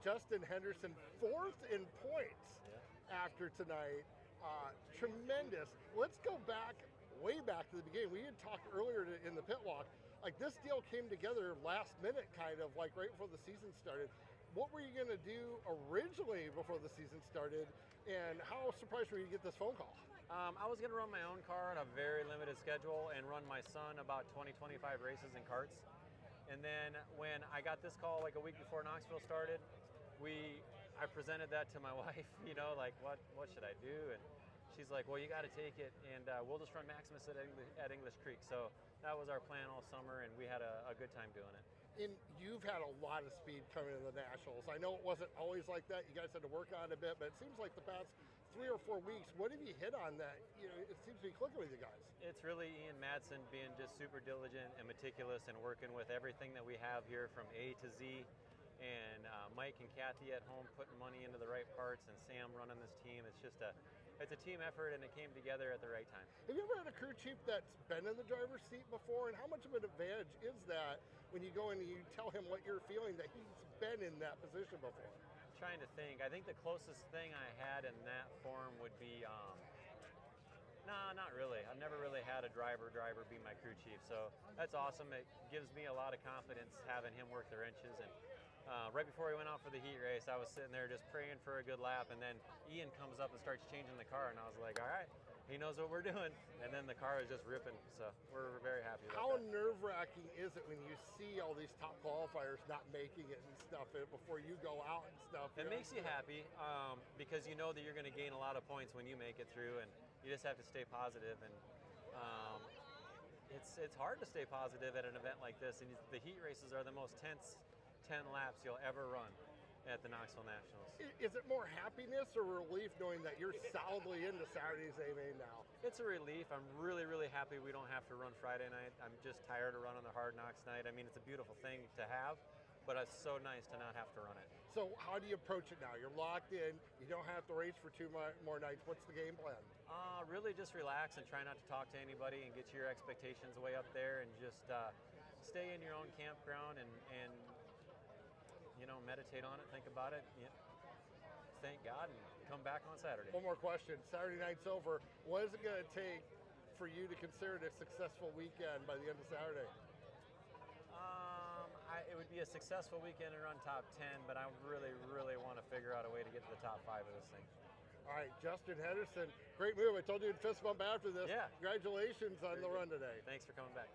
Justin Henderson, 4th in points after tonight. Tremendous. Let's go back, way back to the beginning. We had talked earlier in the pit walk. Like, this deal came together last minute, kind of like right before the season started. What were you going to do originally before the season started, and how surprised were you to get this phone call? I was going to run my own car on a very limited schedule and run my son about 20-25 races in karts. And then when I got this call like a week before Knoxville started, I presented that to my wife, like what should I do? And she's like, well, you got to take it, and we'll just run Maximus at English Creek. So that was our plan all summer, and we had a good time doing it. And you've had a lot of speed coming in the Nationals. I know it wasn't always like that. You guys had to work on it a bit, but it seems like the past 3 or 4 weeks, what have you hit on that? It seems to be clicking with you guys. It's really Ian Madsen being just super diligent and meticulous and working with everything that we have here from A to Z. And Mike and Kathy at home putting money into the right parts, and Sam running this team. It's just it's a team effort, and it came together at the right time. Have you ever had a crew chief that's been in the driver's seat before, and how much of an advantage is that when you go in and you tell him what you're feeling, that he's been in that position before? I'm trying to think. I think the closest thing I had in that form would be, no, not really. I've never really had a driver be my crew chief, so that's awesome. It gives me a lot of confidence having him work the wrenches. And right before we went out for the heat race, I was sitting there just praying for a good lap, and then Ian comes up and starts changing the car, and I was like, all right, he knows what we're doing. And then the car is just ripping, so we're very happy about How that. nerve-wracking is it when you see all these top qualifiers not making it and stuff before you go out and stuff? It makes you happy because you know that you're going to gain a lot of points when you make it through, and you just have to stay positive. And it's hard to stay positive at an event like this, and the heat races are the most tense 10 laps you'll ever run at the Knoxville Nationals. Is it more happiness or relief knowing that you're solidly into Saturday's AMA now? It's a relief. I'm really, really happy we don't have to run Friday night. I'm just tired of running the Hard Knocks night. I mean, it's a beautiful thing to have, but it's so nice to not have to run it. So how do you approach it now? You're locked in. You don't have to race for 2 more nights. What's the game plan? Really just relax and try not to talk to anybody and get your expectations way up there, and just stay in your own campground and meditate on it, think about it, thank God, and come back on Saturday. One more question. Saturday night's over. What is it going to take for you to consider it a successful weekend by the end of Saturday? It would be a successful weekend and run top 10, but I really, really want to figure out a way to get to the top 5 of this thing. All right, Justin Henderson, great move. I told you to fist bump after this. Yeah. Congratulations on the run today. Thanks for coming back.